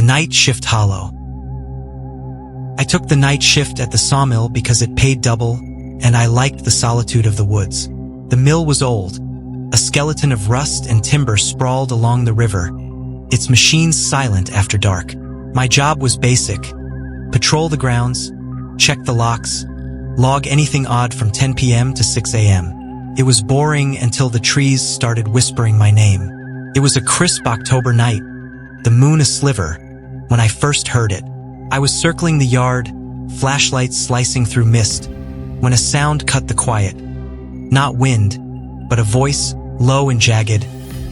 The Night Shift Hollow. I took the night shift at the sawmill because it paid double, and I liked the solitude of the woods. The mill was old. A skeleton of rust and timber sprawled along the river, its machines silent after dark. My job was basic. Patrol the grounds, check the locks, log anything odd from 10 p.m. to 6 a.m. It was boring until the trees started whispering my name. It was a crisp October night, the moon a sliver, when I first heard it. I was circling the yard, flashlights slicing through mist, when a sound cut the quiet. Not wind, but a voice, low and jagged.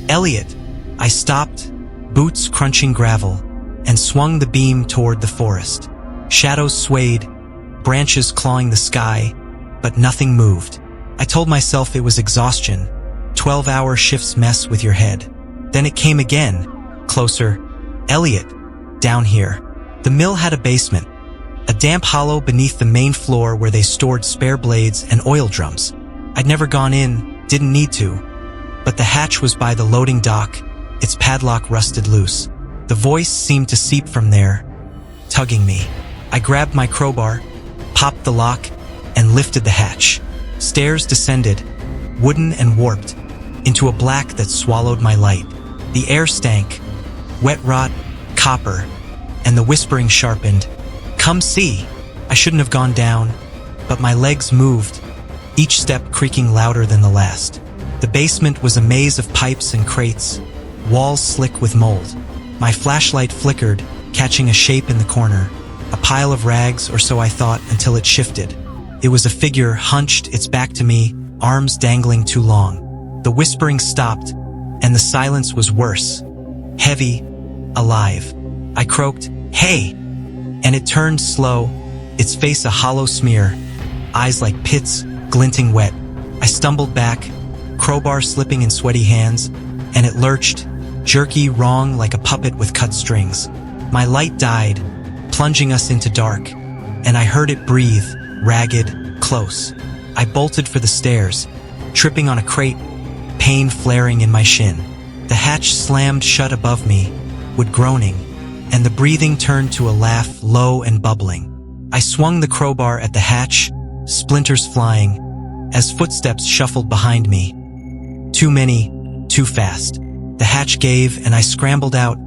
"Elliot!" I stopped, boots crunching gravel, and swung the beam toward the forest. Shadows swayed, branches clawing the sky, but nothing moved. I told myself it was exhaustion. 12-hour shifts mess with your head. Then it came again, closer. "Elliot, down here." The mill had a basement, a damp hollow beneath the main floor where they stored spare blades and oil drums. I'd never gone in, didn't need to, but the hatch was by the loading dock, its padlock rusted loose. The voice seemed to seep from there, tugging me. I grabbed my crowbar, popped the lock, and lifted the hatch. Stairs descended, wooden and warped, into a black that swallowed my light. The air stank, wet rot, copper, and the whispering sharpened. "Come see." I shouldn't have gone down, but my legs moved, each step creaking louder than the last. The basement was a maze of pipes and crates, walls slick with mold. My flashlight flickered, catching a shape in the corner, a pile of rags or so I thought until it shifted. It was a figure hunched, its back to me, arms dangling too long. The whispering stopped, and the silence was worse. Heavy, alive. I croaked, "Hey!" And it turned slow, its face a hollow smear, eyes like pits, glinting wet. I stumbled back, crowbar slipping in sweaty hands, and it lurched, jerky, wrong like a puppet with cut strings. My light died, plunging us into dark, and I heard it breathe, ragged, close. I bolted for the stairs, tripping on a crate, pain flaring in my shin. The hatch slammed shut above me, with groaning, and the breathing turned to a laugh, low and bubbling. I swung the crowbar at the hatch, splinters flying, as footsteps shuffled behind me. Too many, too fast. The hatch gave, and I scrambled out,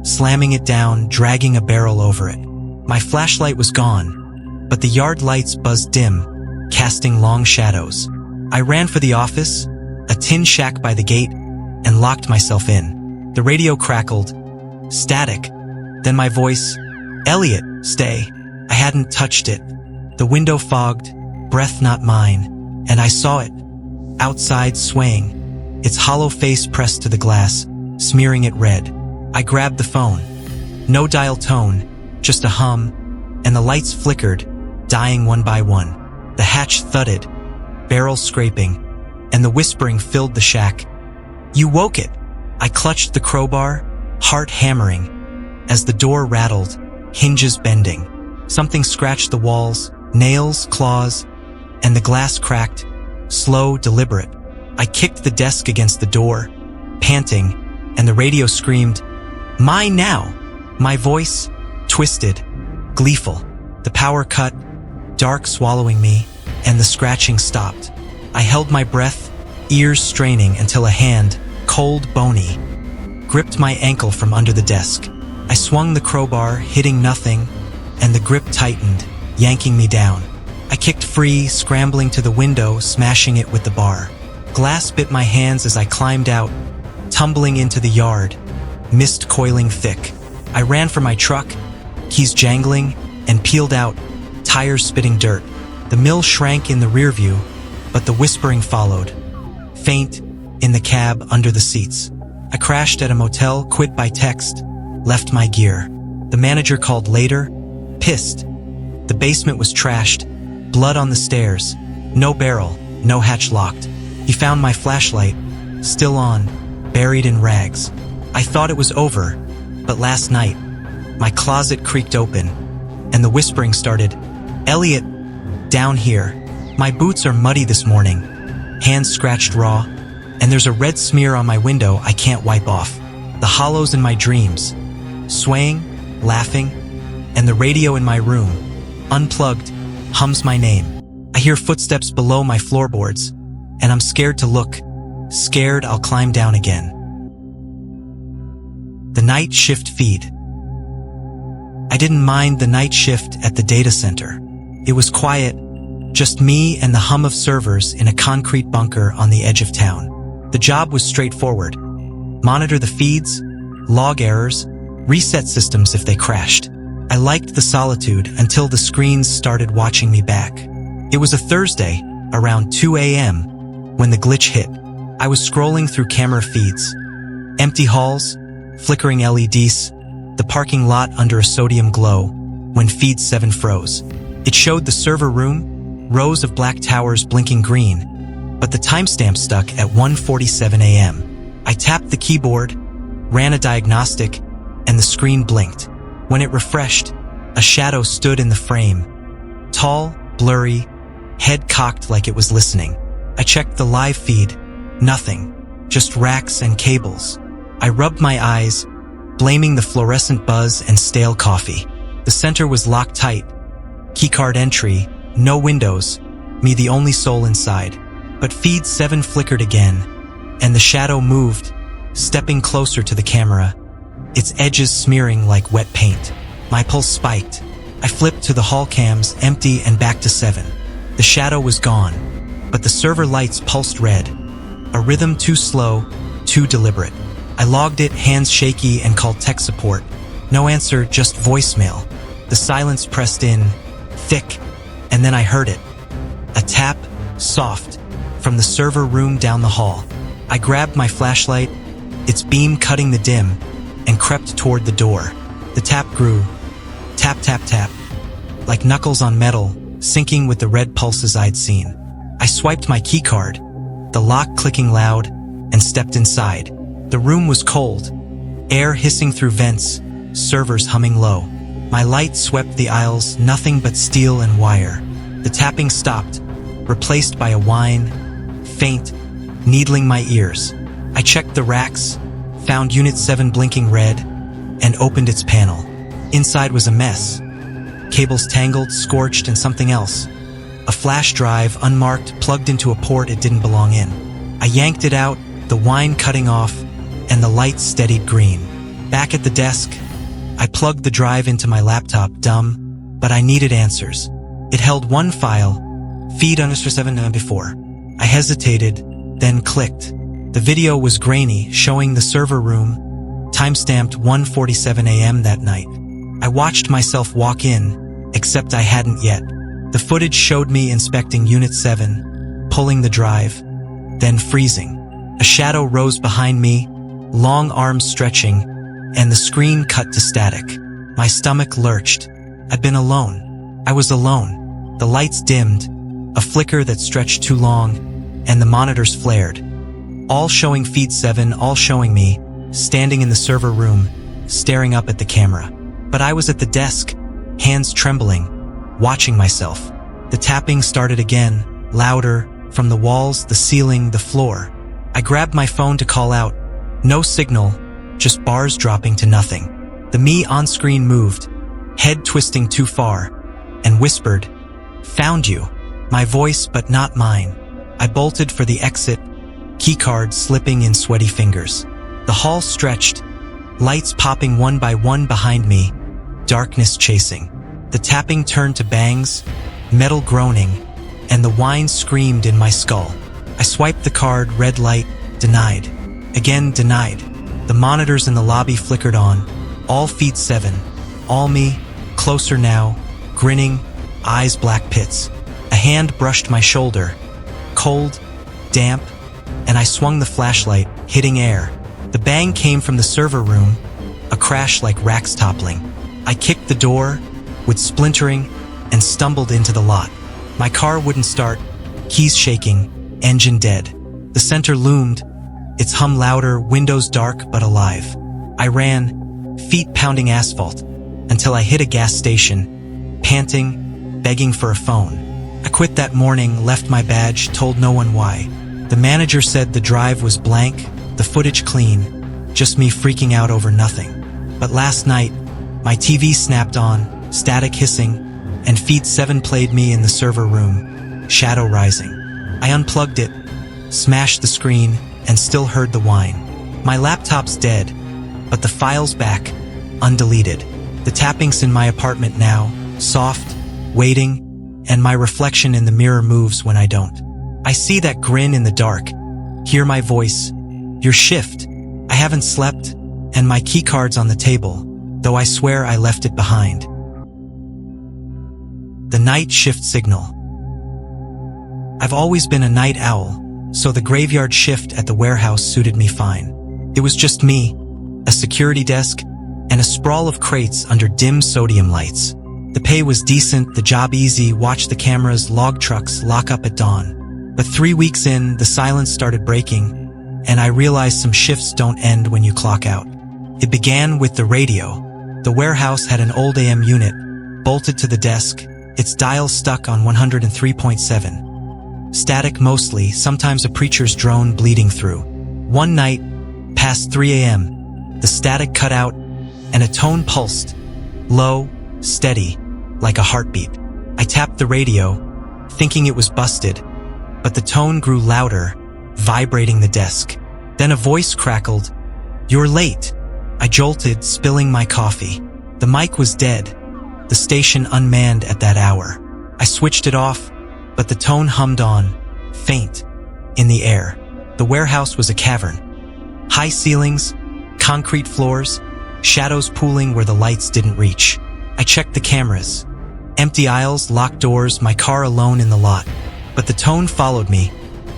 slamming it down, dragging a barrel over it. My flashlight was gone, but the yard lights buzzed dim, casting long shadows. I ran for the office, a tin shack by the gate, and locked myself in. The radio crackled, static. Then my voice, "Elliot, stay." I hadn't touched it. The window fogged, breath not mine, and I saw it, outside swaying, its hollow face pressed to the glass, smearing it red. I grabbed the phone. No dial tone, just a hum, and the lights flickered, dying one by one. The hatch thudded, barrel scraping, and the whispering filled the shack. "You woke it." I clutched the crowbar, heart hammering, as the door rattled, hinges bending. Something scratched the walls, nails, claws, and the glass cracked, slow, deliberate. I kicked the desk against the door, panting, and the radio screamed, "Mine now!" My voice, twisted, gleeful. The power cut, dark swallowing me, and the scratching stopped. I held my breath, ears straining until a hand, cold, bony, gripped my ankle from under the desk. I swung the crowbar, hitting nothing, and the grip tightened, yanking me down. I kicked free, scrambling to the window, smashing it with the bar. Glass bit my hands as I climbed out, tumbling into the yard, mist coiling thick. I ran for my truck, keys jangling, and peeled out, tires spitting dirt. The mill shrank in the rear view, but the whispering followed, faint, in the cab under the seats. I crashed at a motel, quit by text, left my gear. The manager called later, pissed. The basement was trashed, blood on the stairs, no barrel, no hatch locked. He found my flashlight, still on, buried in rags. I thought it was over, but last night, my closet creaked open, and the whispering started, "Elliot, down here. My boots are muddy this morning, hands scratched raw, and there's a red smear on my window I can't wipe off. The hollows in my dreams, swaying, laughing, and the radio in my room, unplugged, hums my name. I hear footsteps below my floorboards, and I'm scared to look, scared I'll climb down again. The night shift feed. I didn't mind the night shift at the data center. It was quiet, just me and the hum of servers in a concrete bunker on the edge of town. The job was straightforward. Monitor the feeds, log errors, reset systems if they crashed. I liked the solitude until the screens started watching me back. It was a Thursday, around 2 a.m., when the glitch hit. I was scrolling through camera feeds. Empty halls, flickering LEDs, the parking lot under a sodium glow, when feed 7 froze. It showed the server room, rows of black towers blinking green, but the timestamp stuck at 1:47 a.m. I tapped the keyboard, ran a diagnostic, and the screen blinked. When it refreshed, a shadow stood in the frame. Tall, blurry, head cocked like it was listening. I checked the live feed. Nothing. Just racks and cables. I rubbed my eyes, blaming the fluorescent buzz and stale coffee. The center was locked tight. Keycard entry, no windows, me the only soul inside. But feed 7 flickered again, and the shadow moved, stepping closer to the camera, its edges smearing like wet paint. My pulse spiked. I flipped to the hall cams, empty, and back to 7. The shadow was gone, but the server lights pulsed red. A rhythm too slow, too deliberate. I logged it, hands shaky, and called tech support. No answer, just voicemail. The silence pressed in, thick, and then I heard it. A tap, soft, from the server room down the hall. I grabbed my flashlight, its beam cutting the dim, and crept toward the door. The tap grew. Tap, tap, tap. Like knuckles on metal, syncing with the red pulses I'd seen. I swiped my keycard, the lock clicking loud, and stepped inside. The room was cold, air hissing through vents, servers humming low. My light swept the aisles, nothing but steel and wire. The tapping stopped, replaced by a whine, faint, needling my ears. I checked the racks, found Unit 7 blinking red, and opened its panel. Inside was a mess. Cables tangled, scorched, and something else. A flash drive, unmarked, plugged into a port it didn't belong in. I yanked it out, the whine cutting off, and the lights steadied green. Back at the desk, I plugged the drive into my laptop, dumb, but I needed answers. It held one file, feed_7 before. I hesitated, then clicked. The video was grainy, showing the server room, timestamped 1:47 a.m. that night. I watched myself walk in, except I hadn't yet. The footage showed me inspecting Unit 7, pulling the drive, then freezing. A shadow rose behind me, long arms stretching, and the screen cut to static. My stomach lurched. I'd been alone. I was alone. The lights dimmed, a flicker that stretched too long, and the monitors flared. All showing feed 7, all showing me, standing in the server room, staring up at the camera. But I was at the desk, hands trembling, watching myself. The tapping started again, louder, from the walls, the ceiling, the floor. I grabbed my phone to call out. No signal, just bars dropping to nothing. The me on screen moved, head twisting too far, and whispered, "Found you." My voice, but not mine. I bolted for the exit, keycard slipping in sweaty fingers. The hall stretched, lights popping one by one behind me, darkness chasing. The tapping turned to bangs, metal groaning, and the whine screamed in my skull. I swiped the card, red light, denied. Again denied. The monitors in the lobby flickered on, all feed 7, all me, closer now, grinning, eyes black pits. A hand brushed my shoulder, cold, damp, and I swung the flashlight, hitting air. The bang came from the server room, a crash like racks toppling. I kicked the door, with splintering, and stumbled into the lot. My car wouldn't start, keys shaking, engine dead. The center loomed, its hum louder, windows dark but alive. I ran, feet pounding asphalt, until I hit a gas station, panting, begging for a phone. I quit that morning, left my badge, told no one why. The manager said the drive was blank, the footage clean, just me freaking out over nothing. But last night, My TV snapped on, static hissing, and Feed 7 played me in the server room, shadow rising. I unplugged it, smashed the screen, and still heard the whine. My laptop's dead, but the file's back, undeleted. The tapping's in my apartment now, soft, waiting, and my reflection in the mirror moves when I don't. I see that grin in the dark, hear my voice, your shift. I haven't slept, and my keycard's on the table, though I swear I left it behind. The night shift signal. I've always been a night owl, so the graveyard shift at the warehouse suited me fine. It was just me, a security desk, and a sprawl of crates under dim sodium lights. The pay was decent, the job easy, watch the cameras, log trucks lock up at dawn. But 3 weeks in, the silence started breaking, and I realized some shifts don't end when you clock out. It began with the radio. The warehouse had an old AM unit, bolted to the desk, its dial stuck on 103.7. Static mostly, sometimes a preacher's drone bleeding through. One night, past 3 a.m., the static cut out, and a tone pulsed, low, steady, like a heartbeat. I tapped the radio, thinking it was busted, but the tone grew louder, vibrating the desk. Then a voice crackled, "You're late." I jolted, spilling my coffee. The mic was dead, the station unmanned at that hour. I switched it off, but the tone hummed on, faint, in the air. The warehouse was a cavern. High ceilings, concrete floors, shadows pooling where the lights didn't reach. I checked the cameras. Empty aisles, locked doors, my car alone in the lot. But the tone followed me,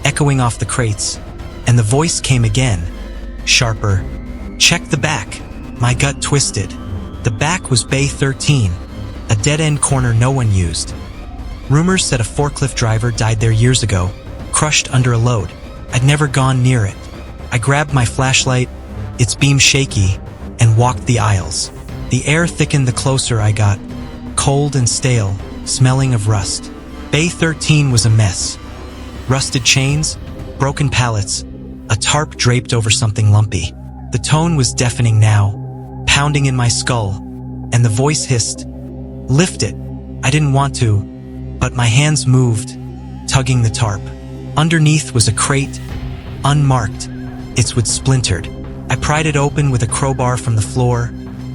echoing off the crates, and the voice came again, sharper. "Check the back." My gut twisted. The back was Bay 13, a dead-end corner no one used. Rumors said a forklift driver died there years ago, crushed under a load. I'd never gone near it. I grabbed my flashlight, its beam shaky, and walked the aisles. The air thickened the closer I got, cold and stale, smelling of rust. Bay 13 was a mess. Rusted chains, broken pallets, a tarp draped over something lumpy. The tone was deafening now, pounding in my skull, and the voice hissed, "Lift it." I didn't want to, but my hands moved, tugging the tarp. Underneath was a crate, unmarked, its wood splintered. I pried it open with a crowbar from the floor,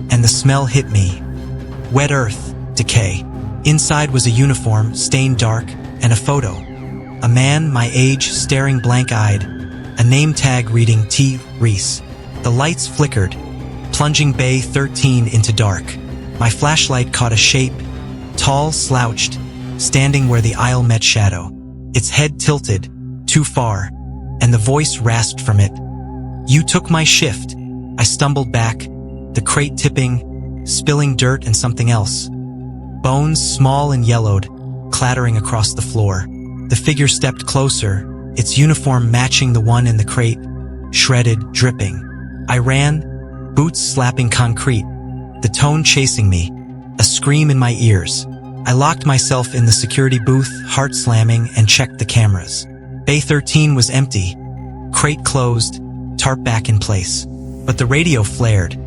and the smell hit me. Wet earth, decay. Inside was a uniform, stained dark, and a photo. A man my age staring blank-eyed, a name tag reading T. Reese. The lights flickered, plunging Bay 13 into dark. My flashlight caught a shape, tall, slouched, standing where the aisle met shadow. Its head tilted, too far, and the voice rasped from it. "You took my shift." I stumbled back, the crate tipping, spilling dirt and something else. Bones, small and yellowed, clattering across the floor. The figure stepped closer, its uniform matching the one in the crate, shredded, dripping. I ran, boots slapping concrete, the tone chasing me, a scream in my ears. I locked myself in the security booth, heart slamming, and checked the cameras. Bay 13 was empty, crate closed, tarp back in place. But the radio flared,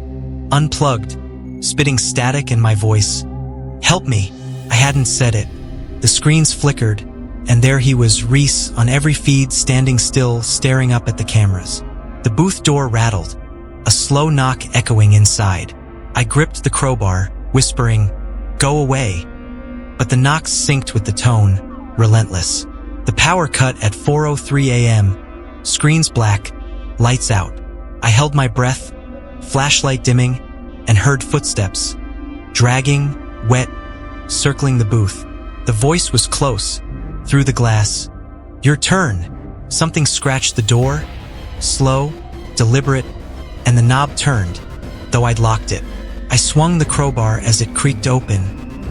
unplugged, spitting static in my voice. "Help me." I hadn't said it. The screens flickered, and there he was, Reese, on every feed, standing still, staring up at the cameras. The booth door rattled, a slow knock echoing inside. I gripped the crowbar, whispering, "Go away." But the knocks synced with the tone, relentless. The power cut at 4:03 a.m., screens black, lights out. I held my breath, flashlight dimming, and heard footsteps, dragging, wet, circling the booth. The voice was close, through the glass. "Your turn." Something scratched the door, slow, deliberate, and the knob turned, though I'd locked it. I swung the crowbar as it creaked open,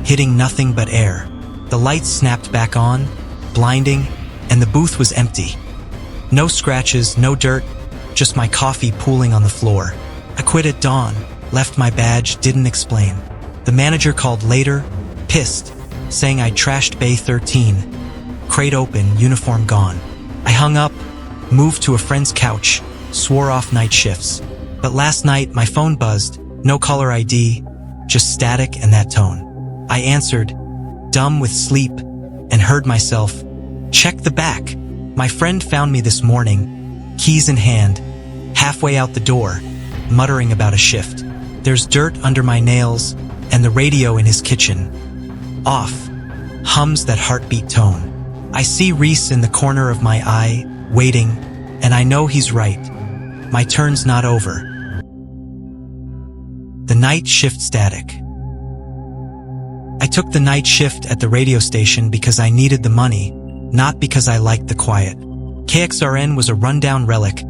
hitting nothing but air. The lights snapped back on, blinding, and the booth was empty. No scratches, no dirt, just my coffee pooling on the floor. I quit at dawn, left my badge, didn't explain. The manager called later, pissed, saying I'd trashed Bay 13. Crate open, uniform gone. I hung up, moved to a friend's couch, swore off night shifts. But last night, my phone buzzed, no caller ID, just static and that tone. I answered, dumb with sleep, and heard myself, check the back. My friend found me this morning, keys in hand, halfway out the door, muttering about a shift. There's dirt under my nails, and the radio in his kitchen. Off, hums that heartbeat tone. I see Reese in the corner of my eye, waiting, and I know he's right. My turn's not over. The night shift static. I took the night shift at the radio station because I needed the money, not because I liked the quiet. KXRN was a rundown relic,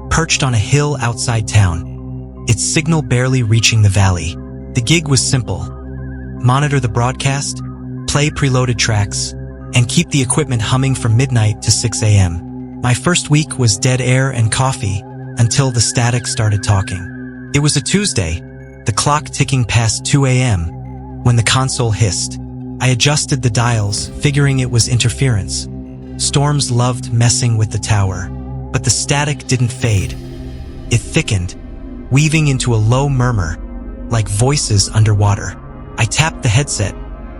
perched on a hill outside town, its signal barely reaching the valley. The gig was simple. Monitor the broadcast, play preloaded tracks, and keep the equipment humming from midnight to 6 a.m. My first week was dead air and coffee until the static started talking. It was a Tuesday, the clock ticking past 2 a.m. when the console hissed. I adjusted the dials, figuring it was interference. Storms loved messing with the tower, but the static didn't fade. It thickened, weaving into a low murmur, like voices underwater. I tapped the headset,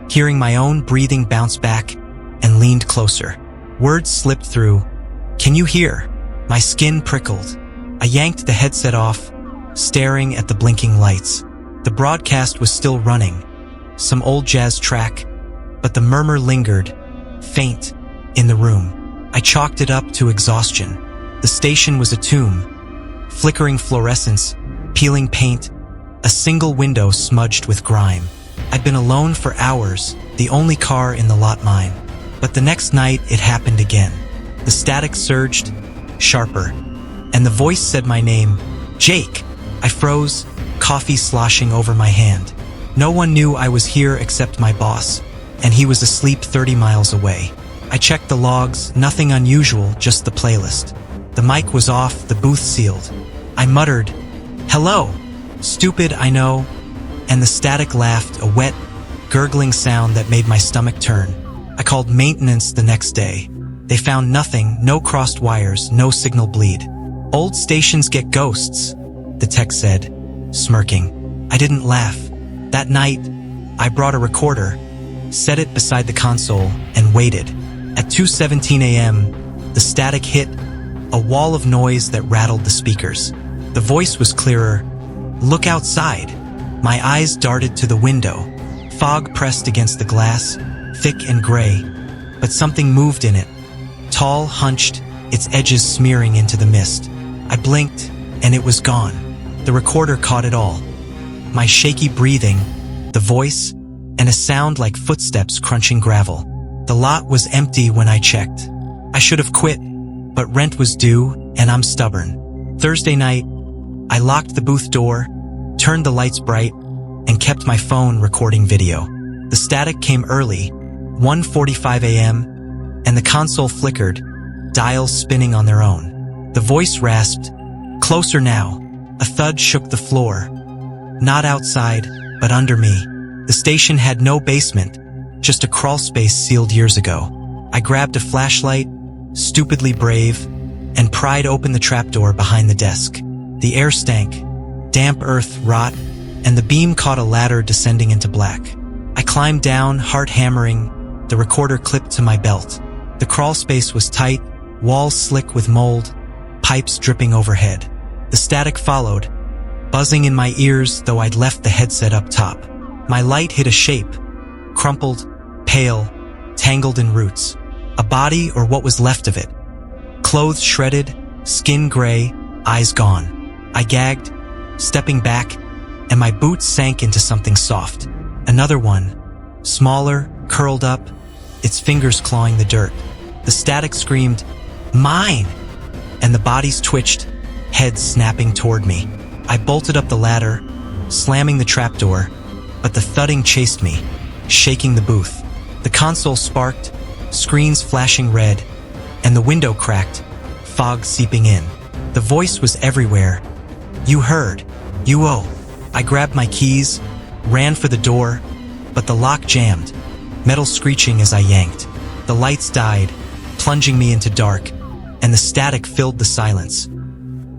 hearing my own breathing bounce back, and leaned closer. Words slipped through. Can you hear? My skin prickled. I yanked the headset off, staring at the blinking lights. The broadcast was still running, some old jazz track, but the murmur lingered, faint, in the room. I chalked it up to exhaustion. The station was a tomb, flickering fluorescence, peeling paint, a single window smudged with grime. I'd been alone for hours, the only car in the lot mine. But the next night, it happened again. The static surged, sharper, and the voice said my name, Jake. I froze, coffee sloshing over my hand. No one knew I was here except my boss, and he was asleep 30 miles away. I checked the logs, nothing unusual, just the playlist. The mic was off, the booth sealed. I muttered, hello. Stupid, I know. And the static laughed, a wet, gurgling sound that made my stomach turn. I called maintenance the next day. They found nothing, no crossed wires, no signal bleed. Old stations get ghosts, the tech said, smirking. I didn't laugh. That night, I brought a recorder, set it beside the console, and waited. At 2:17 a.m., the static hit, a wall of noise that rattled the speakers. The voice was clearer. Look outside. My eyes darted to the window. Fog pressed against the glass, thick and gray, but something moved in it. Tall, hunched, its edges smearing into the mist. I blinked, and it was gone. The recorder caught it all. My shaky breathing, the voice, and a sound like footsteps crunching gravel. The lot was empty when I checked. I should have quit, but rent was due, and I'm stubborn. Thursday night, I locked the booth door, turned the lights bright, and kept my phone recording video. The static came early, 1:45 a.m., and the console flickered, dials spinning on their own. The voice rasped, closer now. A thud shook the floor. Not outside, but under me. The station had no basement, just a crawl space sealed years ago. I grabbed a flashlight, stupidly brave, and pried open the trapdoor behind the desk. The air stank, damp earth, rot, and the beam caught a ladder descending into black. I climbed down, heart hammering, the recorder clipped to my belt. The crawl space was tight, walls slick with mold, pipes dripping overhead. The static followed, buzzing in my ears though I'd left the headset up top. My light hit a shape, crumpled, pale, tangled in roots. A body or what was left of it. Clothes shredded, skin gray, eyes gone. I gagged, stepping back, and my boots sank into something soft. Another one, smaller, curled up, its fingers clawing the dirt. The static screamed, mine! And the bodies twitched, heads snapping toward me. I bolted up the ladder, slamming the trapdoor, but the thudding chased me, shaking the booth. The console sparked, screens flashing red, and the window cracked, fog seeping in. The voice was everywhere. You heard. You owe. I grabbed my keys, ran for the door, but the lock jammed, metal screeching as I yanked. The lights died, plunging me into dark, and the static filled the silence.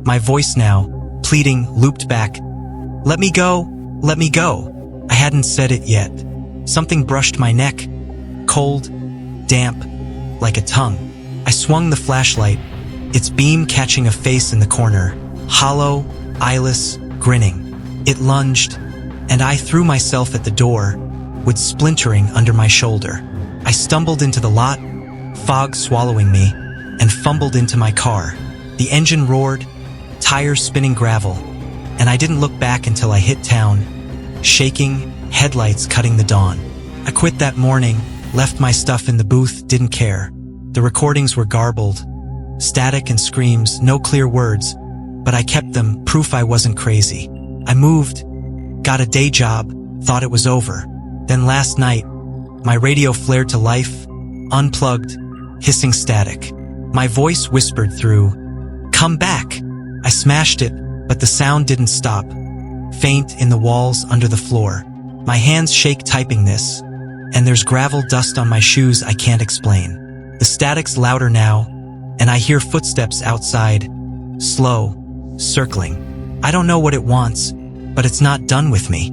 My voice now, pleading, looped back. Let me go, let me go. I hadn't said it yet. Something brushed my neck. Cold, damp, like a tongue. I swung the flashlight, its beam catching a face in the corner, hollow, eyeless, grinning. It lunged, and I threw myself at the door, with splintering under my shoulder. I stumbled into the lot, fog swallowing me, and fumbled into my car. The engine roared, tires spinning gravel, and I didn't look back until I hit town, shaking, headlights cutting the dawn. I quit that morning, left my stuff in the booth, didn't care. The recordings were garbled, static and screams, no clear words, but I kept them, proof I wasn't crazy. I moved, got a day job, thought it was over. Then last night, my radio flared to life, unplugged, hissing static. My voice whispered through, "Come back!" I smashed it, but the sound didn't stop, faint in the walls under the floor. My hands shake typing this, and there's gravel dust on my shoes I can't explain. The static's louder now, and I hear footsteps outside, slow, circling. I don't know what it wants, but it's not done with me.